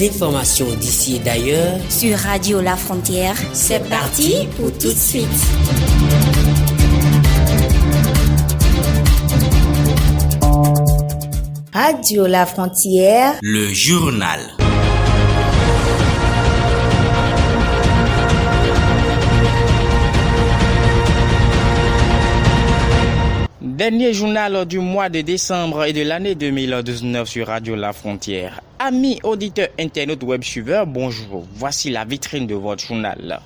les informations d'ici et d'ailleurs sur Radio La Frontière. C'est parti pour tout de suite. Radio La Frontière, le journal. Dernier journal du mois de décembre et de l'année 2019 sur Radio La Frontière. Amis auditeurs, internautes, web suiveurs, bonjour. Voici la vitrine de votre journal.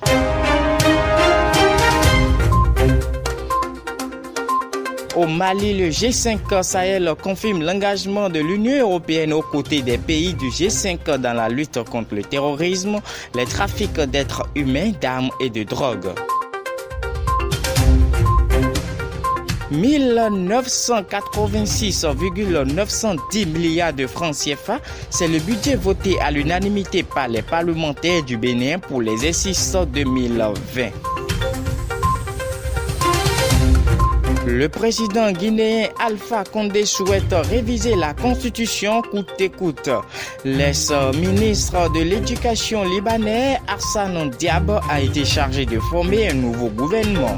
Au Mali, le G5 Sahel confirme l'engagement de l'Union européenne aux côtés des pays du G5 dans la lutte contre le terrorisme, les trafics d'êtres humains, d'armes et de drogue. 1986,910 milliards de francs CFA, c'est le budget voté à l'unanimité par les parlementaires du Bénin pour l'exercice 2020. Le président guinéen Alpha Condé souhaite réviser la constitution coûte que coûte. L'ex-ministre de l'Éducation libanais Hassan Diab a été chargé de former un nouveau gouvernement.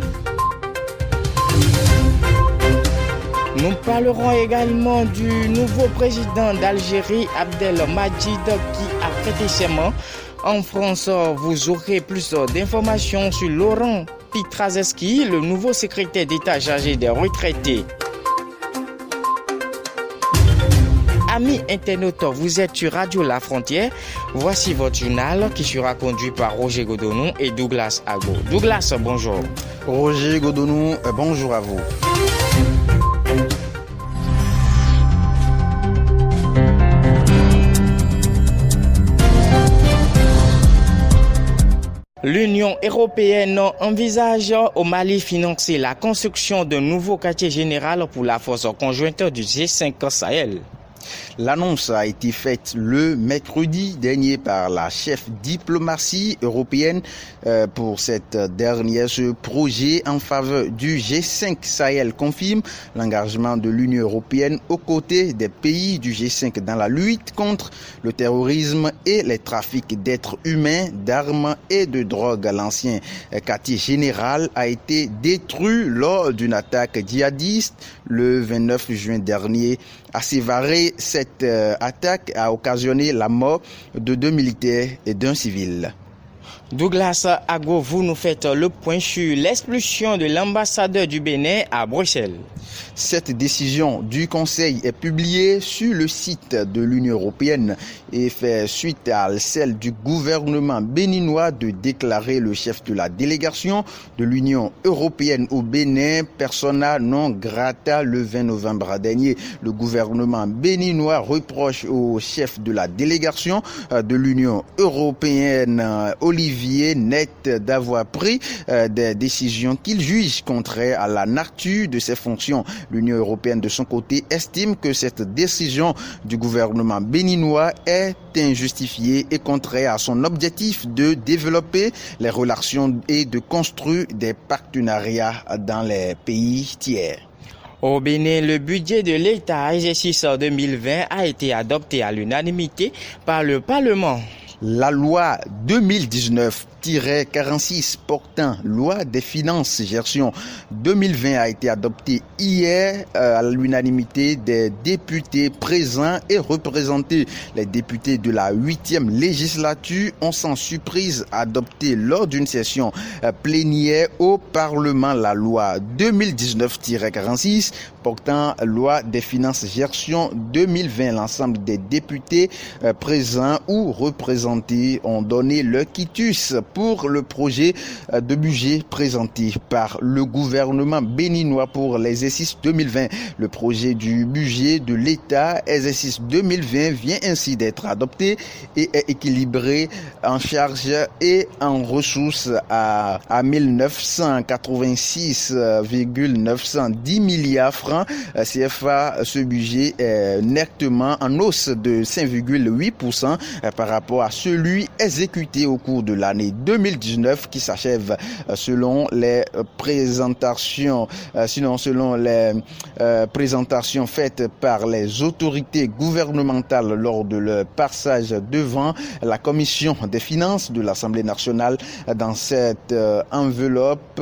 Nous parlerons également du nouveau président d'Algérie, Abdelmadjid, qui a prêté serment. En France, vous aurez plus d'informations sur Laurent Pietraszewski, le nouveau secrétaire d'État chargé des retraités. Amis internautes, vous êtes sur Radio La Frontière. Voici votre journal qui sera conduit par Roger Godonou et Douglas Ago. Douglas, bonjour. Roger Godonou, bonjour à vous. L'Union européenne envisage au Mali financer la construction d'un nouveau quartier général pour la force conjointe du G5 Sahel. L'annonce a été faite le mercredi dernier par la chef diplomatie européenne. Pour cette dernière, ce projet en faveur du G5 Sahel confirme l'engagement de l'Union européenne aux côtés des pays du G5 dans la lutte contre le terrorisme et les trafics d'êtres humains, d'armes et de drogue. L'ancien quartier général a été détruit lors d'une attaque djihadiste le 29 juin dernier. À Sévaré, cette attaque a occasionné la mort de 2 militaires et d'un civil. Douglas Ago, vous nous faites le point sur l'expulsion de l'ambassadeur du Bénin à Bruxelles. Cette décision du Conseil est publiée sur le site de l'Union européenne et fait suite à celle du gouvernement béninois de déclarer le chef de la délégation de l'Union européenne au Bénin persona non grata le 20 novembre dernier. Le gouvernement béninois reproche au chef de la délégation de l'Union européenne, Olivier Net, d'avoir pris des décisions qu'il juge contraires à la nature de ses fonctions. L'Union européenne, de son côté, estime que cette décision du gouvernement béninois est injustifiée et contraire à son objectif de développer les relations et de construire des partenariats dans les pays tiers. Au Bénin, le budget de l'État exercice 2020 a été adopté à l'unanimité par le Parlement. La loi 2019-46 portant loi des finances gestion 2020 a été adoptée hier à l'unanimité des députés présents et représentés. Les députés de la 8e législature ont sans surprise adopté lors d'une session plénière au Parlement la loi 2019-46 portant loi des finances gestion 2020. L'ensemble des députés présents ou représentés ont donné leur quitus pour le projet de budget présenté par le gouvernement béninois pour l'exercice 2020. Le projet du budget de l'État exercice 2020 vient ainsi d'être adopté et est équilibré en charge et en ressources à 1986,910 milliards francs CFA. Ce budget est nettement en hausse de 5,8% par rapport à celui exécuté au cours de l'année 2019 qui s'achève selon les présentations faites par les autorités gouvernementales lors de leur passage devant la commission des finances de l'Assemblée nationale. Dans cette enveloppe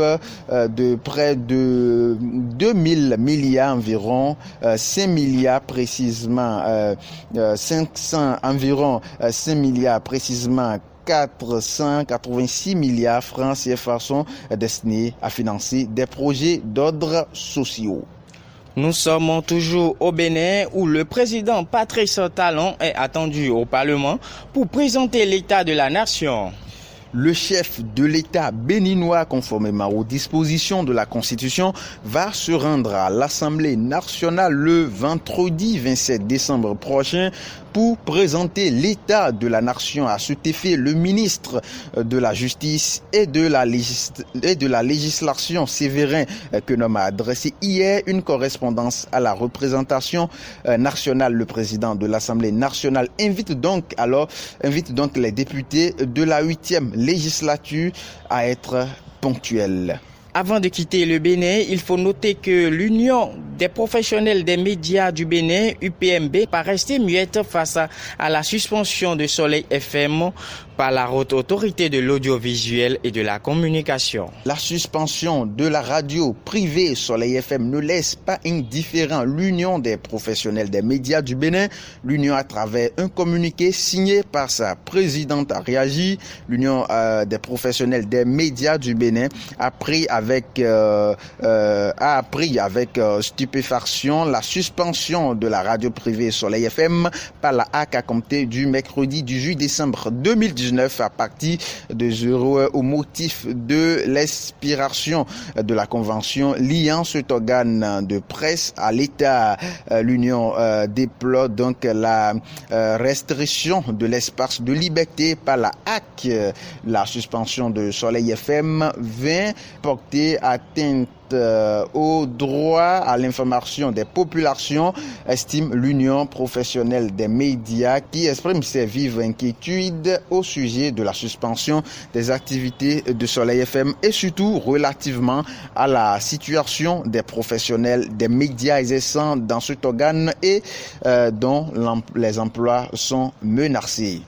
de près de 2000 milliards environ, 5 milliards précisément, 486 milliards francs CFA sont destinés à financer des projets d'ordre sociaux. Nous sommes toujours au Bénin où le président Patrice Talon est attendu au Parlement pour présenter l'état de la nation. Le chef de l'État béninois, conformément aux dispositions de la Constitution, va se rendre à l'Assemblée nationale le vendredi 27 décembre prochain pour présenter l'état de la nation. À cet effet, le ministre de la Justice et de la législation, Séverin Kenom, a adressé hier une correspondance à la représentation nationale. Le président de l'Assemblée nationale invite donc les députés de la 8e législature à être ponctuels. Avant de quitter le Bénin, il faut noter que l'Union des professionnels des médias du Bénin, UPMB, pas restée muette face à la suspension de Soleil FM par la haute autorité de l'audiovisuel et de la communication. La suspension de la radio privée Soleil FM ne laisse pas indifférent l'Union des professionnels des médias du Bénin. L'Union, à travers un communiqué signé par sa présidente, a réagi. L'Union des professionnels des médias du Bénin a appris avec stupéfaction la suspension de la radio privée Soleil FM par la HAC à compter du mercredi 18 décembre 2019 à partir de 0 au motif de l'expiration de la convention liant cet organe de presse à l'État. L'Union déplore donc la restriction de l'espace de liberté par la HAC. La suspension de Soleil FM vient porter atteinte au droit à l'information des populations, estime l'Union professionnelle des médias, qui exprime ses vives inquiétudes au sujet de la suspension des activités de Soleil FM et surtout relativement à la situation des professionnels des médias exerçant dans cet organe et dont les emplois sont menacés.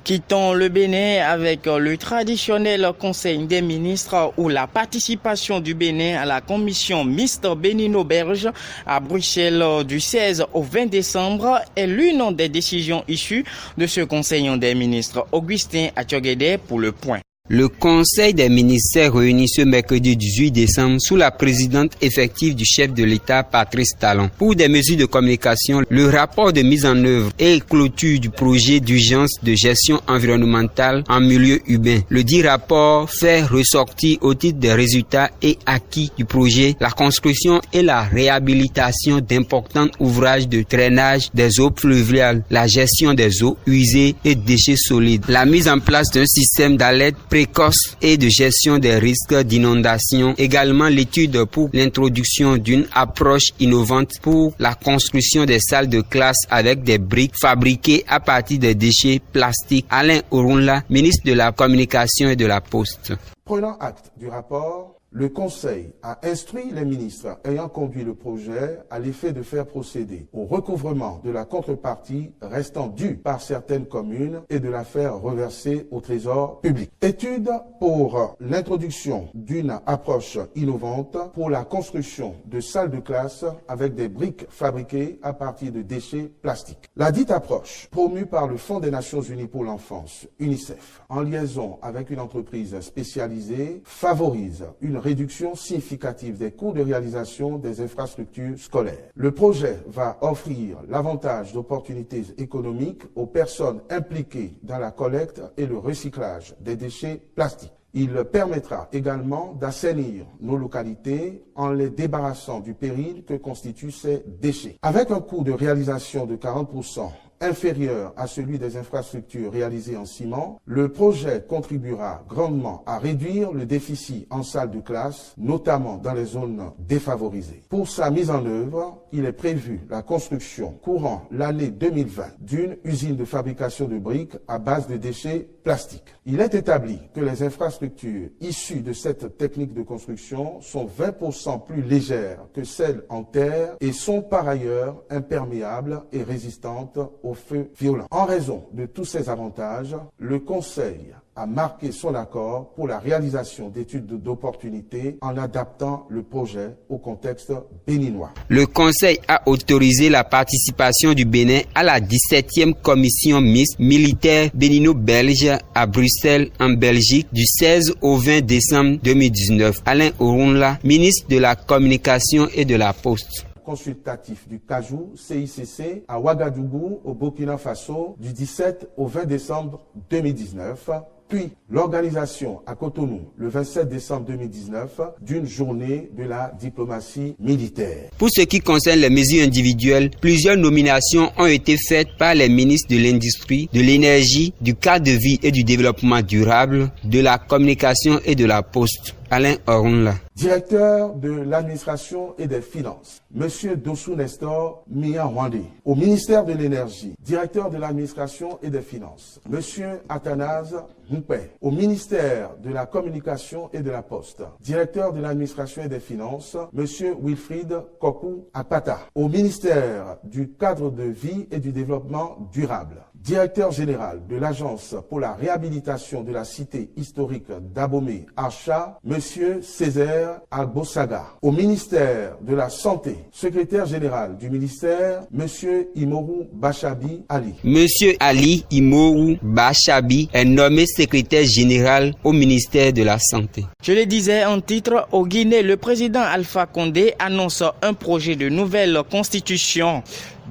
Quittons le Bénin avec le traditionnel Conseil des ministres où la participation du Bénin à la commission mixte bénino-belge à Bruxelles du 16 au 20 décembre est l'une des décisions issues de ce Conseil des ministres. Augustin Atioguede pour le point. Le Conseil des ministères réuni ce mercredi 18 décembre sous la présidente effective du chef de l'État Patrice Talon. Pour des mesures de communication, le rapport de mise en œuvre et clôture du projet d'urgence de gestion environnementale en milieu urbain. Le dit rapport fait ressortir au titre des résultats et acquis du projet la construction et la réhabilitation d'importants ouvrages de drainage des eaux pluviales, la gestion des eaux usées et déchets solides, la mise en place d'un système d'alerte précoce et de gestion des risques d'inondation. Également l'étude pour l'introduction d'une approche innovante pour la construction des salles de classe avec des briques fabriquées à partir des déchets plastiques. Alain Orunla, ministre de la Communication et de la Poste. Prenant acte du rapport, le Conseil a instruit les ministres ayant conduit le projet à l'effet de faire procéder au recouvrement de la contrepartie restant due par certaines communes et de la faire reverser au Trésor public. Étude pour l'introduction d'une approche innovante pour la construction de salles de classe avec des briques fabriquées à partir de déchets plastiques. La dite approche, promue par le Fonds des Nations Unies pour l'enfance, UNICEF, en liaison avec une entreprise spécialisée, favorise une réduction significative des coûts de réalisation des infrastructures scolaires. Le projet va offrir l'avantage d'opportunités économiques aux personnes impliquées dans la collecte et le recyclage des déchets plastiques. Il permettra également d'assainir nos localités en les débarrassant du péril que constituent ces déchets. Avec un coût de réalisation de 40% inférieur à celui des infrastructures réalisées en ciment, le projet contribuera grandement à réduire le déficit en salles de classe, notamment dans les zones défavorisées. Pour sa mise en œuvre, il est prévu la construction courant l'année 2020 d'une usine de fabrication de briques à base de déchets plastiques. Il est établi que les infrastructures issues de cette technique de construction sont 20% plus légères que celles en terre et sont par ailleurs imperméables et résistantes aux feux violents. En raison de tous ces avantages, le Conseil a marqué son accord pour la réalisation d'études d'opportunité en adaptant le projet au contexte béninois. Le Conseil a autorisé la participation du Bénin à la 17e commission mixte militaire bénino-belge à Bruxelles, en Belgique, du 16 au 20 décembre 2019. Alain Orunla, ministre de la Communication et de la Poste. Consultatif du Kajou, CICC, à Ouagadougou, au Burkina Faso, du 17 au 20 décembre 2019. Puis l'organisation à Cotonou, le 27 décembre 2019, d'une journée de la diplomatie militaire. Pour ce qui concerne les mesures individuelles, plusieurs nominations ont été faites par les ministres de l'Industrie, de l'Énergie, du cadre de vie et du développement durable, de la communication et de la poste. Alain Orunla. Directeur de l'administration et des finances, Monsieur Dossou Nestor Mian-Rwandé. Au ministère de l'Énergie, directeur de l'administration et des finances, Monsieur Athanase Moupé. Au ministère de la communication et de la poste, directeur de l'administration et des finances, Monsieur Wilfried Kokou Akpata. Au ministère du cadre de vie et du développement durable, directeur général de l'Agence pour la réhabilitation de la cité historique d'Abomey, Archa, Monsieur Césaire Agbosaga. Au ministère de la Santé, secrétaire général du ministère, Monsieur Imoru Bachabi Ali. Monsieur Ali Imoru Bachabi est nommé secrétaire général au ministère de la Santé. Je le disais en titre, au Guinée, le président Alpha Condé annonce un projet de nouvelle constitution.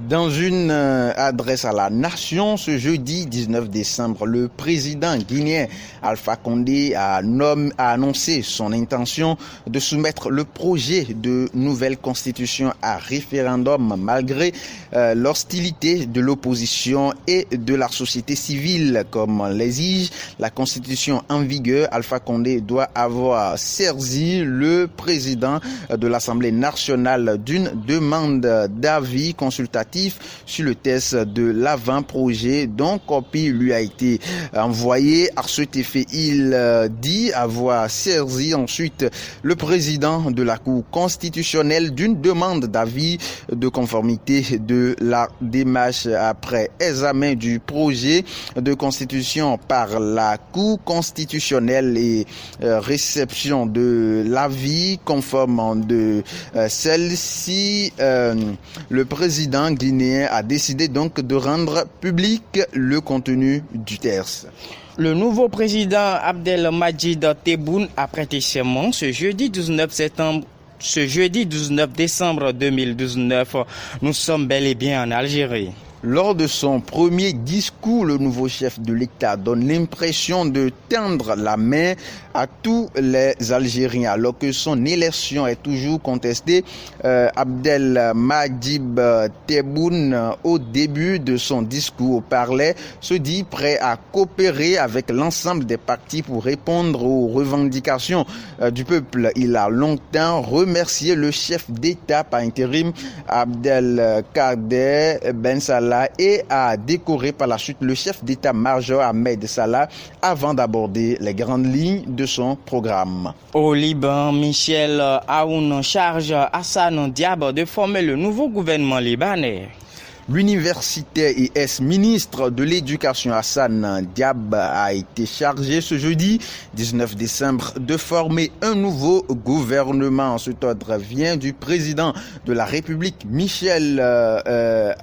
Dans une adresse à la nation, ce jeudi 19 décembre, le président guinéen Alpha Condé a annoncé son intention de soumettre le projet de nouvelle constitution à référendum malgré l'hostilité de l'opposition et de la société civile. Comme l'exige la constitution en vigueur, Alpha Condé doit avoir saisi le président de l'Assemblée nationale d'une demande d'avis consultatif sur le test de l'avant-projet dont copie lui a été envoyée. À cet effet, il dit avoir saisi ensuite le président de la Cour constitutionnelle d'une demande d'avis de conformité de la démarche après examen du projet de constitution par la Cour constitutionnelle et réception de l'avis conforme de celle-ci. Le président guinéen a décidé donc de rendre public le contenu du texte. Le nouveau président Abdelmadjid Tebboune a prêté serment ce jeudi 19 décembre 2019. Nous sommes bel et bien en Algérie. Lors de son premier discours, le nouveau chef de l'État donne l'impression de tendre la main à tous les Algériens, alors que son élection est toujours contestée. Abdelmadjid Tebboune, au début de son discours, se dit prêt à coopérer avec l'ensemble des partis pour répondre aux revendications du peuple. Il a longtemps remercié le chef d'État par intérim, Abdelkader Ben Salah, et a décoré par la suite le chef d'état-major Ahmed Salah avant d'aborder les grandes lignes de son programme. Au Liban, Michel Aoun charge Hassan Diab de former le nouveau gouvernement libanais. L'universitaire et ex-ministre de l'Éducation Hassan Diab a été chargé ce jeudi 19 décembre de former un nouveau gouvernement. Cet ordre vient du président de la République Michel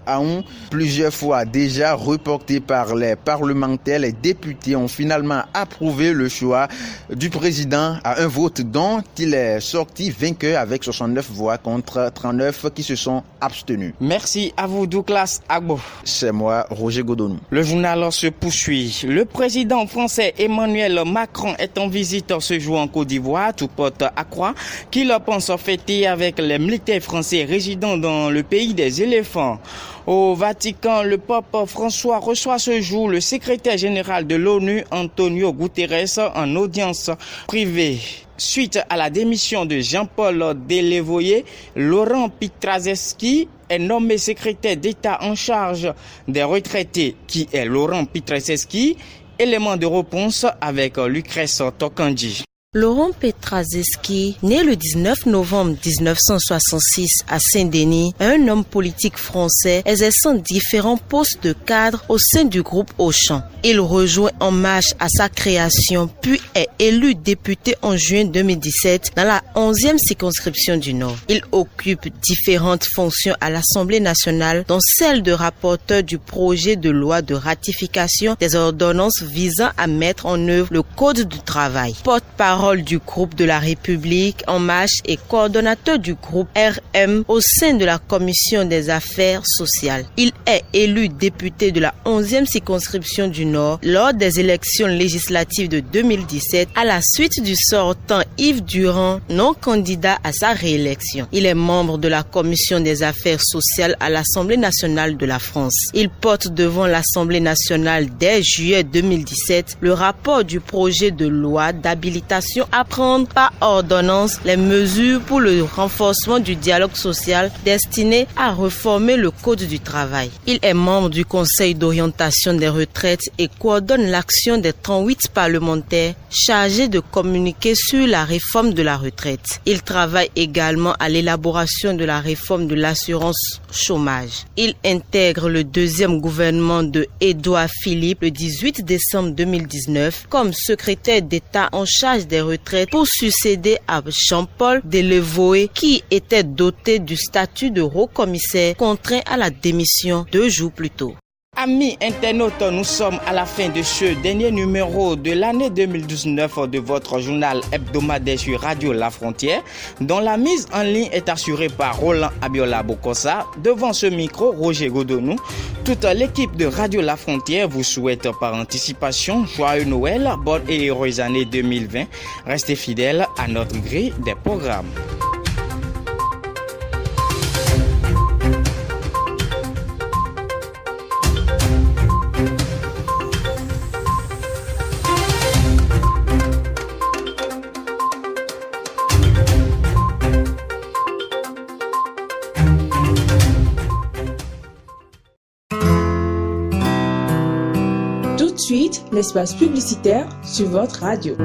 Aoun. Plusieurs fois déjà reporté par les parlementaires, les députés ont finalement approuvé le choix du président à un vote dont il est sorti vainqueur avec 69 voix contre 39 qui se sont abstenus. Merci à vous, Douglas Agbo. C'est moi, Roger Godonou. Le journal se poursuit. Le président français Emmanuel Macron est en visite ce jour en Côte d'Ivoire, tout porte à croire qu'il pense fêter avec les militaires français résidant dans le pays des éléphants. Au Vatican, le pape François reçoit ce jour le secrétaire général de l'ONU, Antonio Guterres, en audience privée. Suite à la démission de Jean-Paul Delevoye, Laurent Pietraszewski est nommé secrétaire d'État en charge des retraités, qui est Laurent Pietraszewski, élément de réponse avec Lucrèce Tokandji. Laurent Pietraszewski, né le 19 novembre 1966 à Saint-Denis, est un homme politique français exerçant différents postes de cadre au sein du groupe Auchan. Il rejoint En Marche à sa création, puis est élu député en juin 2017 dans la 11e circonscription du Nord. Il occupe différentes fonctions à l'Assemblée nationale, dont celle de rapporteur du projet de loi de ratification des ordonnances visant à mettre en œuvre le Code du travail. Porte-parole du groupe de la République En Marche et coordonnateur du groupe RM au sein de la Commission des affaires sociales. Il est élu député de la 11e circonscription du Nord lors des élections législatives de 2017 à la suite du sortant Yves Durand, non candidat à sa réélection. Il est membre de la Commission des affaires sociales à l'Assemblée nationale de la France. Il porte devant l'Assemblée nationale dès juillet 2017 le rapport du projet de loi d'habilitation à prendre par ordonnance les mesures pour le renforcement du dialogue social destiné à réformer le Code du travail. Il est membre du Conseil d'orientation des retraites et coordonne l'action des 38 parlementaires chargés de communiquer sur la réforme de la retraite. Il travaille également à l'élaboration de la réforme de l'assurance chômage. Il intègre le deuxième gouvernement de Édouard Philippe le 18 décembre 2019 comme secrétaire d'État en charge des retraites pour succéder à Jean-Paul Delevoye qui était doté du statut de haut commissaire contraint à la démission 2 jours plus tôt. Amis internautes, nous sommes à la fin de ce dernier numéro de l'année 2019 de votre journal hebdomadaire sur Radio La Frontière, dont la mise en ligne est assurée par Roland Abiola Bokosa. Devant ce micro, Roger Godonou. Toute l'équipe de Radio La Frontière vous souhaite par anticipation joyeux Noël, bonne et heureuse année 2020. Restez fidèles à notre grille des programmes. Tout de suite, l'espace publicitaire sur votre radio.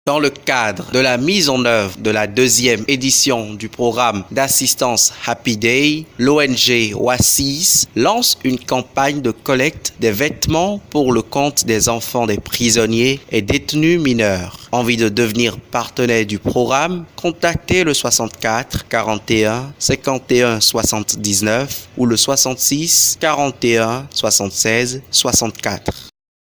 Dans le cadre de la mise en œuvre de la 2e édition du programme d'assistance Happy Day, l'ONG Oasis lance une campagne de collecte des vêtements pour le compte des enfants des prisonniers et détenus mineurs. Envie de devenir partenaire du programme? Contactez le 64 41 51 79 ou le 66 41 76 64.